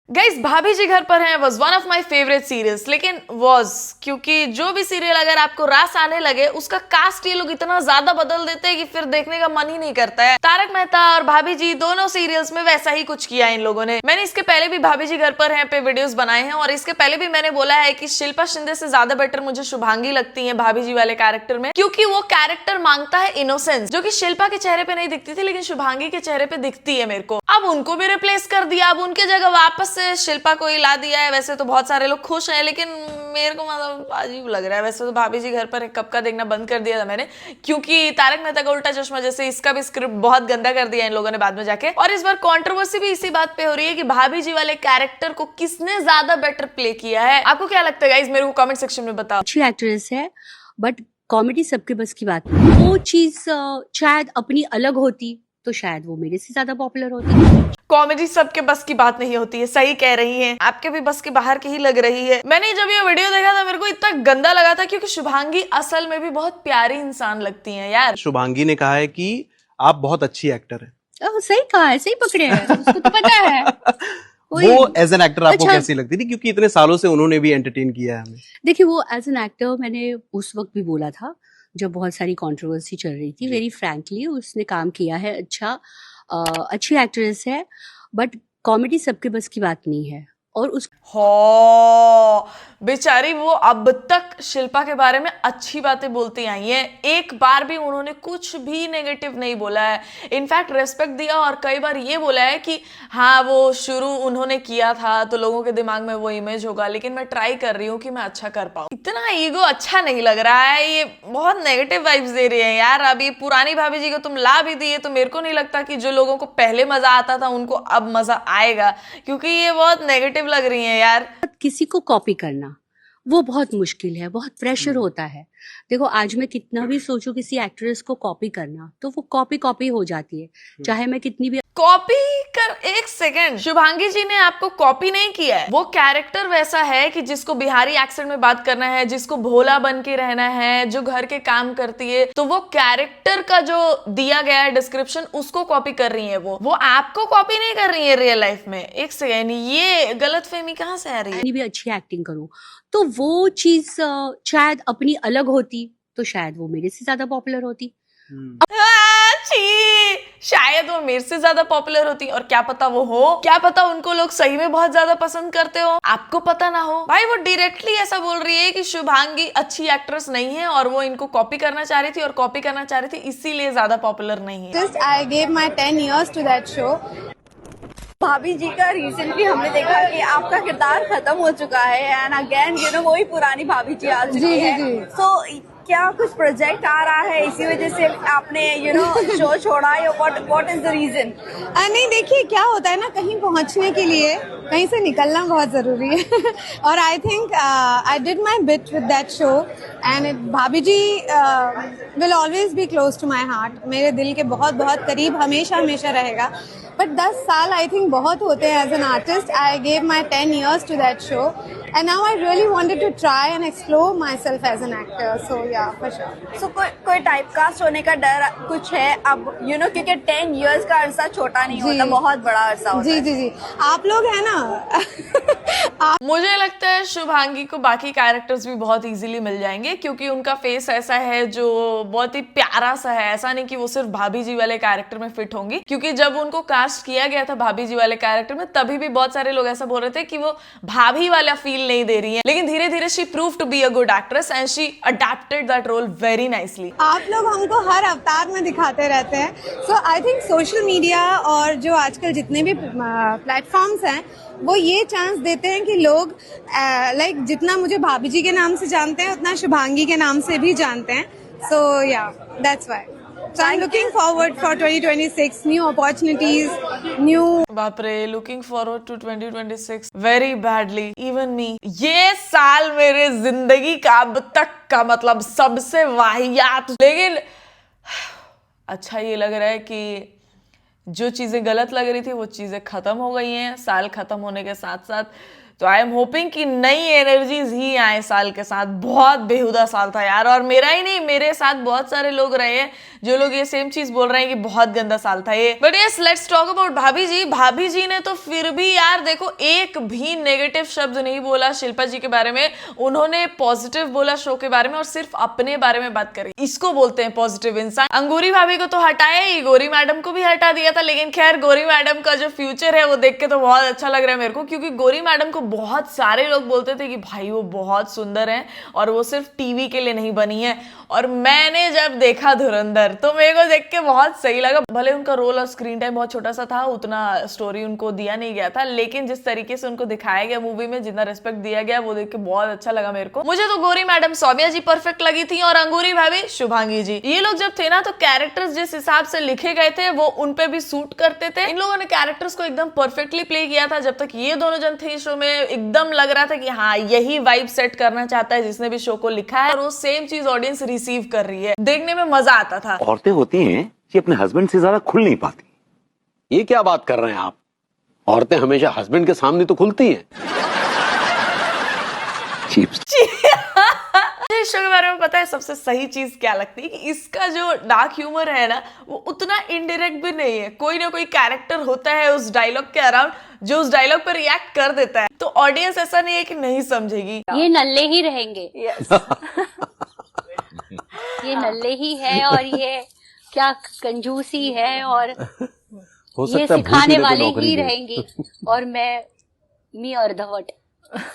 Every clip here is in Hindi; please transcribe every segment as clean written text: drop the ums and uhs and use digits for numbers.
गाइस भाभी जी घर पर हैं was one of my favourite serials, लेकिन वॉज क्योंकि जो भी सीरियल अगर आपको रास आने लगे उसका कास्ट ये लोग इतना ज्यादा बदल देते हैं कि फिर देखने का मन ही नहीं करता है। तारक मेहता और भाभी जी दोनों सीरियल्स में वैसा ही कुछ किया इन लोगों ने। मैंने इसके पहले भी भाभी जी घर पर हैं पे वीडियोस बनाए हैं और इसके पहले भी मैंने बोला है कि शिल्पा शिंदे से ज्यादा बेटर मुझे शुभांगी लगती है भाभी जी वाले कैरेक्टर में, क्योंकि वो कैरेक्टर मांगता है इनोसेंस जो कि शिल्पा के चेहरे पे नहीं दिखती थी लेकिन शुभांगी के चेहरे पे दिखती है मेरे को। अब उनको भी रिप्लेस कर दिया, अब उनके जगह वापस से शिल्पा को ही ला दिया है। वैसे तो बहुत सारे लोग खुश हैं लेकिन मेरे को मतलब अजीब लग रहा है। वैसे तो भाभी जी घर पर एक कब का देखना बंद कर दिया था मैंने, क्योंकि तारक मेहता का उल्टा चश्मा जैसे इसका भी स्क्रिप्ट बहुत गंदा कर दिया इन लोगों ने बाद में जाके। और इस बार कंट्रोवर्सी भी इसी बात पे हो रही है कि भाभी जी वाले कैरेक्टर को किसने ज्यादा बेटर प्ले किया है। आपको क्या लगता है गाइस, मेरे को कमेंट सेक्शन में बताओ। अच्छी एक्ट्रेस है बट कॉमेडी सबके बस की बात नहीं। वो चीज शायद अपनी अलग होती तो शायद वो मेरे से ज्यादा पॉपुलर होती। कॉमेडी सबके बस की बात नहीं होती है, सही कह रही हैं। आपके भी बस के बाहर की ही लग रही है। मैंने जब ये वीडियो देखा था मेरे को इतना गंदा लगा था क्योंकि शुभांगी असल में भी बहुत प्यारी इंसान लगती हैं यार। शुभांगी ने कहा है कि आप बहुत अच्छी एक्टर हैं। सही कहा है, सही पकड़े हैं, उसको तो पता है। वो एज एन एक्टर आपको अच्छा, कैसी लगती थी, क्योंकि इतने सालों से उन्होंने भी एंटरटेन किया है हमें। देखिए वो एज एन एक्टर मैंने उस वक्त भी बोला था जब बहुत सारी कंट्रोवर्सी चल रही थी। वेरी फ्रैंकली उसने काम किया है, अच्छा अच्छी एक्ट्रेस है बट कॉमेडी सबके बस की बात नहीं है। और उस बेचारी वो अब तक शिल्पा के बारे में अच्छी बातें बोलती आई हैं, एक बार भी उन्होंने कुछ भी नेगेटिव नहीं बोला है। इनफैक्ट रेस्पेक्ट दिया और कई बार ये बोला है कि हाँ वो शुरू उन्होंने किया था तो लोगों के दिमाग में वो इमेज होगा, लेकिन मैं ट्राई कर रही हूँ कि मैं अच्छा कर पाऊँ। इतना ईगो अच्छा नहीं लग रहा है, ये बहुत नेगेटिव वाइब्स दे रही है यार। अब ये पुरानी भाभी जी को तुम ला भी दिए तो मेरे को नहीं लगता कि जो लोगों को पहले मजा आता था उनको अब मजा आएगा, क्योंकि ये बहुत नेगेटिव लग रही है यार। किसी को कॉपी करना वो बहुत मुश्किल है, बहुत प्रेशर होता है। देखो आज मैं कितना भी सोचूं किसी एक्ट्रेस को कॉपी करना तो वो कॉपी हो जाती है, चाहे मैं कितनी भी कॉपी कर। एक सेकेंड, शुभांगी जी ने आपको कॉपी नहीं किया है। वो कैरेक्टर वैसा है कि जिसको बिहारी एक्सेंट में बात करना है, जिसको भोला बन के रहना है, जो घर के काम करती है, तो वो कैरेक्टर का जो दिया गया है डिस्क्रिप्शन उसको कॉपी कर रही है। वो आपको कॉपी नहीं कर रही है रियल लाइफ में। एक सेकेंड, ये गलतफहमी कहाँ से आ रही है? कितनी भी अच्छी एक्टिंग करूं तो वो चीज शायद अपनी अलग होती तो शायद वो मेरे से ज्यादा पॉपुलर होती। शायद वो मेरे से ज्यादा पॉपुलर होती, और क्या पता वो हो, क्या पता उनको लोग सही में बहुत ज्यादा पसंद करते हो, आपको पता ना हो। भाई वो डायरेक्टली ऐसा बोल रही है कि शुभांगी अच्छी एक्ट्रेस नहीं है और वो इनको कॉपी करना चाह रही थी और कॉपी करना चाह रही थी इसीलिए ज्यादा पॉपुलर नहीं है। I gave my 10 years to that show. भाभी जी का रिसेंटली हमने देखा कि आपका किरदार खत्म हो चुका है एंड अगेन वही पुरानी भाभी जी आ चुकी है। सो क्या कुछ प्रोजेक्ट आ रहा है इसी वजह से आपने शो छोड़ा या व्हाट इज द रीजन? नहीं देखिए क्या होता है ना, कहीं पहुंचने के लिए कहीं से निकलना बहुत जरूरी है और I think I did my bit with that show and Bhabhi ji will always be close to my heart. मेरे दिल के बहुत बहुत करीब हमेशा हमेशा रहेगा। बट 10 साल आई थिंक बहुत होते हैं as an artist. I gave my 10 years to that show and now I really wanted to try and explore myself as an actor. So yeah for sure. सो कोई टाइप कास्ट होने का डर कुछ है अब क्योंकि 10 years का अरसा छोटा नहीं होता, बहुत बड़ा अरसा होता है। जी आप लोग है ना मुझे लगता है शुभांगी को बाकी कैरेक्टर्स भी बहुत इजीली मिल जाएंगे क्योंकि उनका फेस ऐसा है जो बहुत ही प्यारा सा है। ऐसा नहीं कि वो सिर्फ भाभी जी वाले कैरेक्टर में फिट होंगी, क्योंकि जब उनको कास्ट किया गया था भाभी जी वाले कैरेक्टर में तभी भी बहुत सारे लोग ऐसा बोल रहे थे कि वो भाभी वाला फील नहीं दे रही है, लेकिन धीरे धीरे she prove to be a good actress and she adapted that role very nicely. आप लोग हमको हर अवतार में दिखाते रहते हैं। So I think social media और जो आजकल जितने भी प्लेटफॉर्म्स हैं वो ये चांस देते हैं कि लोग लाइक जितना मुझे भाभी जी के नाम से जानते हैं उतना शुभांगी के नाम से भी जानते हैं। सो या that's why. So I'm looking forward for 2026, new opportunities, new. बाप रे, looking forward to 2026 very badly, even me. ये साल मेरे जिंदगी का अब तक का मतलब सबसे वाहियात, लेकिन अच्छा ये लग रहा है कि जो चीजें गलत लग रही थी वो चीजें खत्म हो गई हैं साल खत्म होने के साथ साथ। तो आई एम होपिंग कि नई एनर्जीज ही आए साल के साथ। बहुत बेहुदा साल था यार, और मेरा ही नहीं, मेरे साथ बहुत सारे लोग रहे हैं जो लोग ये सेम चीज बोल रहे हैं कि बहुत गंदा साल था ये। But yes, let's talk about भाभी जी। भाभी जी ने तो फिर भी यार देखो एक भी नेगेटिव शब्द नहीं बोला शिल्पा जी के बारे में। उन्होंने पॉजिटिव बोला शो के बारे में और सिर्फ अपने बारे में बात करी। इसको बोलते हैं पॉजिटिव इंसान। अंगूरी भाभी को तो हटाया ही, गौरी मैडम को भी हटा दिया था। लेकिन खैर, गौरी मैडम का जो फ्यूचर है वो देख के तो बहुत अच्छा लग रहा है मेरे को, क्योंकि गौरी मैडम को बहुत सारे लोग बोलते थे कि भाई वो बहुत सुंदर है और वो सिर्फ टीवी के लिए नहीं बनी है। और मैंने जब देखा धुरंधर तो मेरे को देख के बहुत सही लगा। भले उनका रोल और स्क्रीन टाइम बहुत छोटा सा था, उतना स्टोरी उनको दिया नहीं गया था, लेकिन जिस तरीके से उनको दिखाया गया मूवी में, जितना रिस्पेक्ट दिया गया, वो देख के बहुत अच्छा लगा मेरे को। मुझे तो गौरी मैडम सौम्या जी परफेक्ट लगी थी और अंगूरी भाभी शुभांगी जी। ये लोग जब थे ना तो कैरेक्टर्स जिस हिसाब से लिखे गए थे वो उनपे भी सूट करते थे। इन लोगों ने कैरेक्टर्स को एकदम परफेक्टली प्ले किया था। जब तक ये दोनों जन थे शो में, एकदम लग रहा था कि हाँ यही वाइब सेट करना चाहता है जिसने भी शो को लिखा है, और वो सेम चीज ऑडियंस रिसीव कर रही है। देखने में मजा आता था। औरतें होती हैं कि अपने हस्बैंड से ज्यादा खुल नहीं पाती। ये क्या बात कर रहे हैं आप? औरतें हमेशा हस्बैंड के सामने तो खुलती हैं। इस शो के बारे में पता है सबसे सही चीज क्या लगती है? कि इसका जो डार्क ह्यूमर है ना वो उतना इनडायरेक्ट भी नहीं है। कोई ना कोई कैरेक्टर होता है उस डायलॉग के अराउंड जो उस डायलॉग पर रिएक्ट कर देता है, तो ऑडियंस ऐसा नहीं है कि नहीं समझेगी। ये नल्ले ही रहेंगे। ये नल्ले ही है और ये क्या कंजूसी है और ये सिखाने वाले ही रहेंगी और मैं मी अर्धवट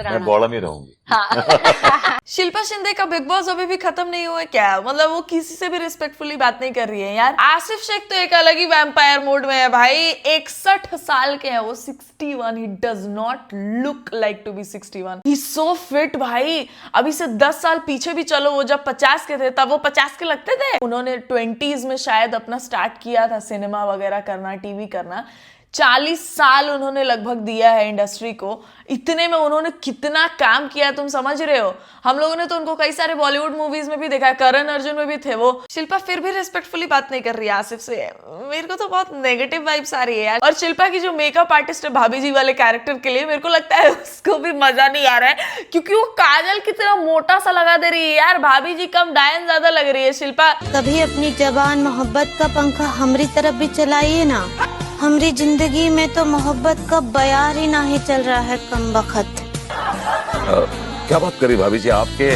मैं बॉला में रहूंगी। हाँ। शिल्पा शिंदे का बिग बॉस अभी भी खत्म नहीं हुआ है क्या? मतलब वो किसी से भी रिस्पेक्टफुली बात नहीं कर रही है यार। आसिफ शेख तो एक अलग ही वैम्पायर मोड में है भाई। 61 साल के हैं वो, 61। He does not look like to be 61। He so fit भाई। अभी से 10 साल पीछे भी चलो, वो जब 50 के थे तब वो 50 के लगते थे। उन्होंने 20s में शायद अपना स्टार्ट किया था सिनेमा वगैरह करना, टीवी करना। 40 साल उन्होंने लगभग दिया है इंडस्ट्री को। इतने में उन्होंने कितना काम किया तुम समझ रहे हो? हम लोगों ने तो उनको कई सारे बॉलीवुड मूवीज में भी देखा है, करण अर्जुन में भी थे वो। शिल्पा फिर भी रिस्पेक्टफुली बात नहीं कर रही है आसिफ से। मेरे को तो बहुत नेगेटिव वाइब्स आ रही है यार। और शिल्पा की जो मेकअप आर्टिस्ट है भाभी जी वाले कैरेक्टर के लिए, मेरे को लगता है उसको भी मजा नहीं आ रहा है, क्योंकि वो काजल की तरह मोटा सा लगा दे रही है यार। भाभी जी कम डायन ज्यादा लग रही है शिल्पा। कभी अपनी जबान मोहब्बत का पंखा हमारी तरफ भी चलाइए ना। हमारी जिंदगी में तो मोहब्बत का बयार ही नहीं चल रहा है कमबख्त। क्या बात करी भाभी जी, आपके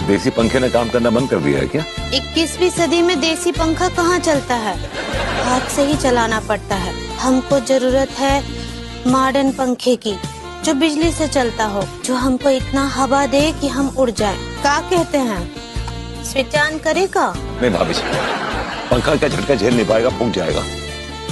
देसी पंखे ने काम करना बंद कर दिया है क्या? 21वीं सदी में देसी पंखा कहाँ चलता है, हाथ से ही चलाना पड़ता है। हमको जरूरत है मॉडर्न पंखे की, जो बिजली से चलता हो, जो हमको इतना हवा दे कि हम उड़ जाएं। क्या कहते हैं, स्विच ऑन करेगा? नहीं भाभी जी, पंखा का झटका झेल नहीं पाएगा, फूंक जाएगा।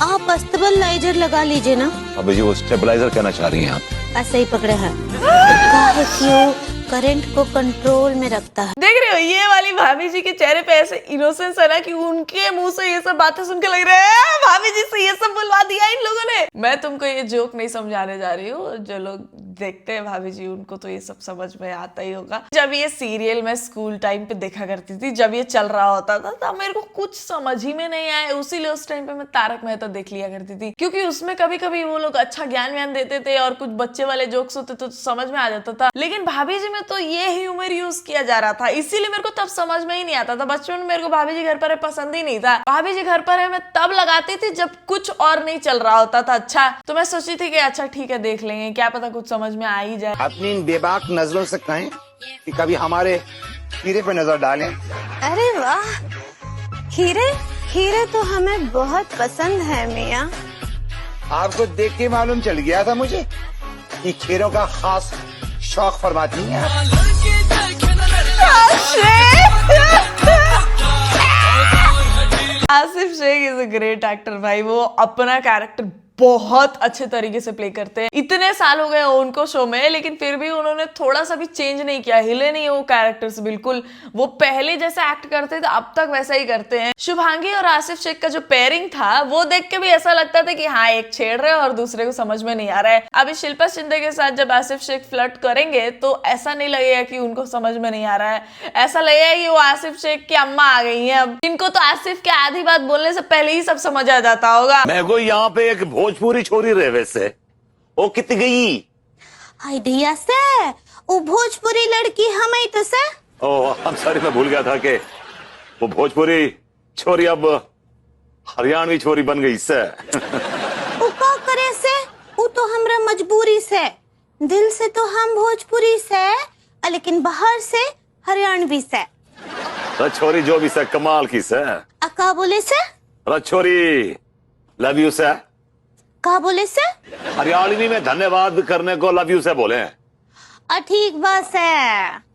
आप स्टेबलाइजर लगा लीजिए ना। भाभी जी वो स्टेबलाइजर कहना चाह रही हैं आप? ऐसे ही पकड़े हैं। काहे क्यों करंट को कंट्रोल में रखता है। देख रहे हो ये वाली भाभी जी के चेहरे पे ऐसे इनोसेंस है ना कि उनके मुंह से ये सब बातें सुन के लग रहा है भाभी जी से ये सब बुलवा दिया इन लोगों ने। मैं तुमको ये जोक नहीं समझाने जा रही हूँ, जो लोग देखते हैं भाभी जी उनको तो ये सब समझ में आता ही होगा। जब ये सीरियल मैं स्कूल टाइम पे देखा करती थी, जब ये चल रहा होता था तब मेरे को कुछ समझ ही में नहीं आया, उसीलिए उस टाइम पे मैं तारक मेहता देख लिया करती थी, क्योंकि उसमें कभी कभी वो लोग अच्छा ज्ञान व्यान देते थे और कुछ बच्चे वाले जोक्स होते तो समझ में आ जाता था। लेकिन भाभी जी में तो ये ह्यूमर यूज किया जा रहा था, इसीलिए मेरे को तब समझ में ही नहीं आता था। बचपन में मेरे को भाभी जी घर पर है पसंद ही नहीं था। भाभी जी घर पर है मैं तब लगाती थी जब कुछ और नहीं चल रहा होता था। अच्छा तो मैं सोची थी कि अच्छा ठीक है देख लेंगे, क्या पता कुछ समझ में आ ही जाए। अपनी इन बेबाक नजरों से कहें कि कभी हमारे खीरे पे नजर डालें। अरे वाह, खीरे खीरे तो हमें बहुत पसंद है मियाँ। आपको देख के मालूम चल गया था मुझे कि खीरों का खास शौक फरमाती हैं आप। Asif Sheikh is a great actor भाई। वो अपना कैरेक्टर बहुत अच्छे तरीके से प्ले करते हैं। इतने साल हो गए उनको शो में, लेकिन फिर भी उन्होंने थोड़ा सा भी चेंज नहीं किया, हिले नहीं वो कैरेक्टर से बिल्कुल। वो पहले जैसा एक्ट करते थे अब तक वैसा ही करते हैं। शुभांगी और आसिफ शेख का जो पेयरिंग था वो देख के भी ऐसा लगता था कि हाँ एक छेड़ रहे हैं और दूसरे को समझ में नहीं आ रहा है। अभी शिल्पा शिंदे के साथ जब आसिफ शेख फ्लर्ट करेंगे तो ऐसा नहीं लगेगा कि उनको समझ में नहीं आ रहा है, ऐसा लगेगा कि वो आसिफ शेख की अम्मा आ गई है। अब इनको तो आसिफ के आधी बात बोलने से पहले ही सब समझ आ जाता होगा। मैं को यहाँ पे एक भोजपुरी छोरी रहे वैसे वो कित गई आइडिया से वो भोजपुरी लड़की हम ही तो से। ओह I'm sorry, मैं भूल गया था कि वो भोजपुरी छोरी अब हरियाणवी छोरी बन गई से। उ का करे से उ तो हमरा मजबूरी से, दिल से तो हम भोजपुरी से, लेकिन बाहर से हरियाणवी से। अरे छोरी जो भी से कमाल की से। का बोले से? अरे छोरी लव यू से। का बोले से? हरियाणवी में धन्यवाद करने को लव यू से बोले। ठीक बात है।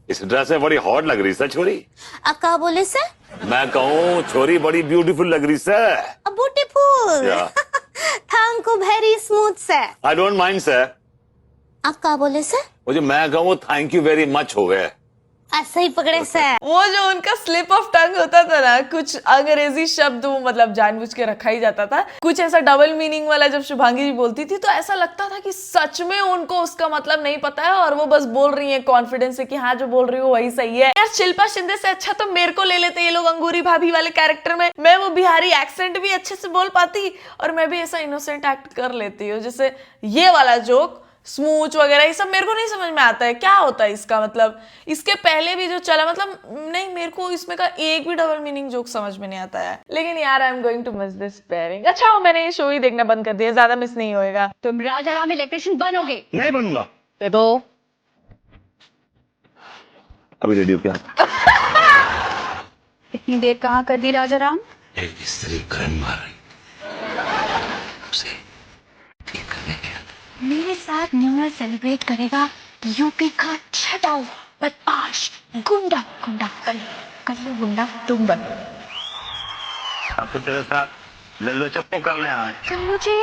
इस ड्रेस में बड़ी हॉट लग रही से छोरी। का बोले से? मैं कहूँ छोरी बड़ी ब्यूटीफुल लग रही से। Beautiful. Yeah. Thank you very smooth से। आई डोंट माइंड से। का बोले से? वो जो मैं कहूँ थैंक यू वेरी मच हो गए। ऐसा ही पकड़े से। वो जो उनका स्लिप ऑफ टंग होता था ना, कुछ अंग्रेजी शब्द वो मतलब जानबूझ के रखा ही जाता था, कुछ ऐसा डबल मीनिंग वाला जब शुभांगी जी बोलती थी तो ऐसा लगता था कि सच में उनको उसका मतलब नहीं पता है और वो बस बोल रही है कॉन्फिडेंस से कि हाँ जो बोल रही हो वही सही है। यार शिल्पा शिंदे से अच्छा तो मेरे को ले लेते ये लोग अंगूरी भाभी वाले कैरेक्टर में। मैं वो बिहारी एक्सेंट भी अच्छे से बोल पाती और मैं भी ऐसा इनोसेंट एक्ट कर लेती हूँ। जैसे ये वाला जोक स्मूच वगैरह ये सब मेरे को नहीं समझ में आता है क्या होता है इसका मतलब। इसके पहले भी जो चला मतलब नहीं, मेरे को इसमें का एक भी डबल मीनिंग जोक समझ में नहीं आता है। लेकिन यार I am going to miss this pairing. अच्छा मैंने ये शो ही देखना बंद कर दिया, ज्यादा मिस नहीं होएगा। तुम राजा राम इलेक्ट्रिशियन बनोगे? नहीं बनूंगा। बेबो अभी रेडियो क्या? इतनी देर कहाँ कर दी राजा राम? एक स्त्री करंट मार रही उसे ठीक करने गया। मेरे साथ न्यू ईयर सेलिब्रेट करेगा यूपी का छठा बदमाश गुंडा कल्लू गुंडा तुम बन। आपको तेरे साथ लल्लू चप्पू करने आए। कल्लू जी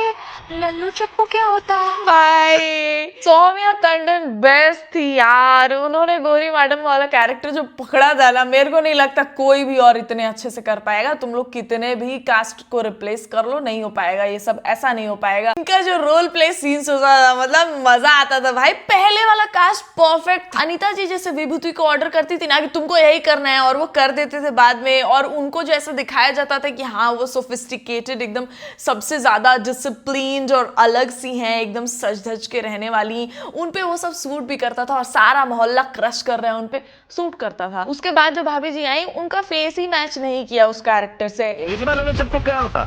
लल्लू चप्पू क्या होता है? भाई सौम्या टंडन बेस्ट थी यार। उन्होंने गौरी मैडम वाला कैरेक्टर जो पकड़ा था ना, मेरे को नहीं लगता कोई भी और इतने अच्छे से कर पाएगा। तुम लोग कितने भी कास्ट को रिप्लेस कर लो नहीं हो पाएगा ये सब, ऐसा नहीं हो पाएगा। इनका जो रोल प्ले सीन्स होता था मतलब मजा आता था भाई। पहले वाला कास्ट परफेक्ट। अनीता जी जैसे विभूति को ऑर्डर करती थी ना कि तुमको यही करना है और वो कर देते थे बाद में, और उनको जो ऐसा दिखाया जाता था कि हाँ वो सोफिस्टिकेटेड एकदम सबसे ज्यादा डिसिप्लिन्ड और अलग सी हैं, एकदम सज धज के रहने वाली, उनपे वो सब सूट भी करता था और सारा मोहल्ला क्रश कर रहा है उनपे सूट करता था। उसके बाद जो भाभी जी आई उनका फेस ही मैच नहीं किया उस कैरेक्टर से। लल्लू चप्पू क्या होता?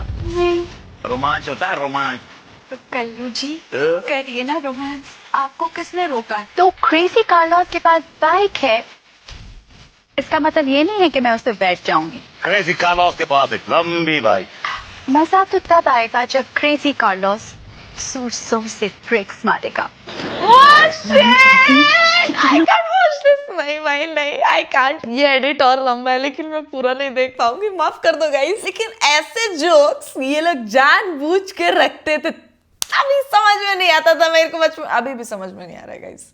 रोमांच होता है रोमांच। तो कल्लू जी करिए ना रोमांस, आपको किसने रोका? तो क्रेजी कार्लोस के पास बाइक है, इसका मतलब ये नहीं है कि मैं उस पर बैठ जाऊंगी। क्रेजी कार्लोस के पास एक लंबी बाइक। मजा तो तब आएगा जब क्रेजी कार्लोस जोर से ब्रेक्स मारेगा। नहीं भाई नहीं, आई कांट। ये एडिट और लंबा है लेकिन मैं पूरा नहीं देख पाऊंगी, माफ कर दो गाइस। लेकिन ऐसे जोक्स ये लोग जानबूझ के रखते थे, अभी समझ में नहीं आता था मेरे को बचपन, अभी भी समझ में नहीं आ रहा है गाइस।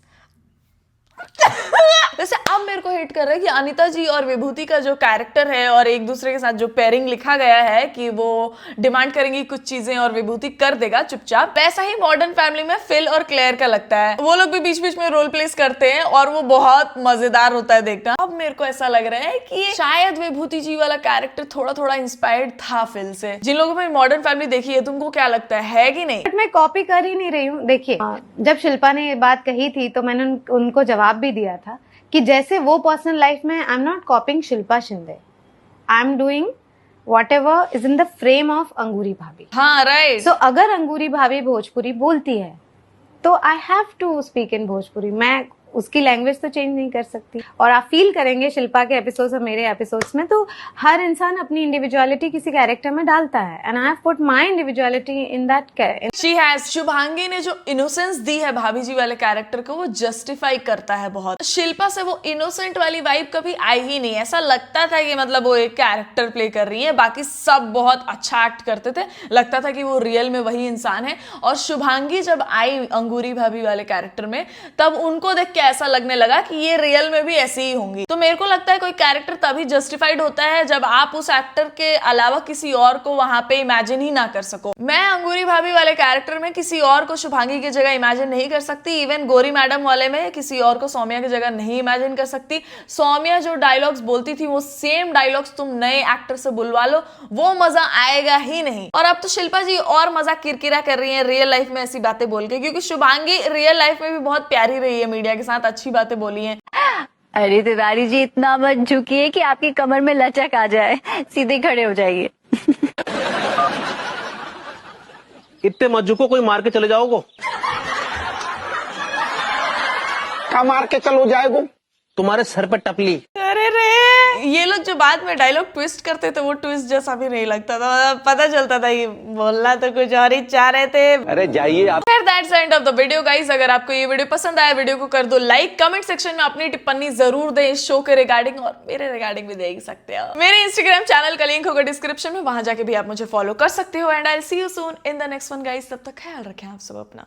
वैसे अब मेरे को हिट कर रहा है कि अनीता जी और विभूति का जो कैरेक्टर है और एक दूसरे के साथ जो पेयरिंग लिखा गया है कि वो डिमांड करेंगी कुछ चीजें और विभूति कर देगा चुपचाप, वैसा ही मॉडर्न फैमिली में फिल और क्लेयर का लगता है। वो लोग भी बीच बीच में रोल प्लेस करते हैं और वो बहुत मजेदार होता है देखना। अब मेरे को ऐसा लग रहा है कि शायद विभूति जी वाला कैरेक्टर थोड़ा थोड़ा इंस्पायर्ड था फिल से। जिन लोगों ने मॉडर्न फैमिली देखी है तुमको क्या लगता है कि नहीं? मैं कॉपी कर ही नहीं रही हूँ। देखिए जब शिल्पा ने ये बात कही थी तो मैंने उनको जवाब भी दिया था कि जैसे वो पर्सनल लाइफ में I am not copying Shilpa Shinde, I am doing whatever is in the frame of Angoori Bhabhi. हाँ राइट। सो अगर अंगूरी भाभी भोजपुरी बोलती है तो I have to speak in Bhojpuri. मैं उसकी लैंग्वेज तो चेंज नहीं कर सकती। और आप फील करेंगे शिल्पा के एपिसोड्स और मेरे एपिसोड्स में तो हर इंसान अपनी इंडिविजुअलिटी किसी कैरेक्टर में डालता है and I have put my individuality in that character. She has. Shubhangi ने जो इनोसेंस दी है भाभी जी वाले कैरेक्टर को वो जस्टिफाई करता है बहुत। शिल्पा से वो इनोसेंट वाली वाइब कभी आई ही नहीं। ऐसा लगता था कि मतलब वो एक कैरेक्टर प्ले कर रही है, बाकी सब बहुत अच्छा एक्ट करते थे, लगता था कि वो रियल में वही इंसान है। और शुभांगी जब आई अंगूरी भाभी वाले कैरेक्टर में तब उनको देख के ऐसा लगने लगा कि ये रियल में भी ऐसी ही होंगी। तो मेरे को लगता है कोई कैरेक्टर तभी जस्टिफाइड होता है जब आप उस एक्टर के अलावा किसी और को वहां पे इमेजिन ही ना कर सको। मैं अंगूरी भाभी वाले कैरेक्टर में किसी और को शुभांगी की जगह इमेजिन नहीं कर सकती। इवन गौरी मैडम वाले में किसी और को सौम्या की जगह नहीं इमेजिन कर सकती। सौम्या जो डायलॉग्स बोलती थी वो सेम डायलॉग्स तुम नए एक्टर से बुलवा लो, वो मजा आएगा ही नहीं। और अब तो शिल्पा जी और मजा किरकिरा कर रही है रियल लाइफ में ऐसी बातें बोल के, क्योंकि शुभांगी रियल लाइफ में भी बहुत प्यारी रही है, मीडिया के साथ अच्छी बातें बोली हैं। अरे तिवारी जी, इतना मत झुकिए कि आपकी कमर में लचक आ जाए, सीधे खड़े हो जाइए। इतने मत झुको, कोई मार के चले जाओगे। क्या मार के चलो जाएगो? तुम्हारे सर पर टपली। अरे रे, ये लोग जो बाद में डायलॉग ट्विस्ट करते थे वो ट्विस्ट जैसा भी नहीं लगता था, पता चलता था ये बोलना तो कुछ और ही चाह रहे थे। अरे जाइए आप। खैर that's the end of the video guys. अगर आपको ये वीडियो पसंद आया, वीडियो को कर दो लाइक, कमेंट सेक्शन में अपनी टिप्पणी जरूर दें इस शो के रिगार्डिंग, और मेरे रिगार्डिंग भी दे सकते हो। मेरे इंस्टाग्राम चैनल का लिंक होगा डिस्क्रिप्शन में, वहां जाके भी आप मुझे फॉलो कर सकते हो। And I will see you soon in the next one guys. तब तक ख्याल रखें आप सब अपना।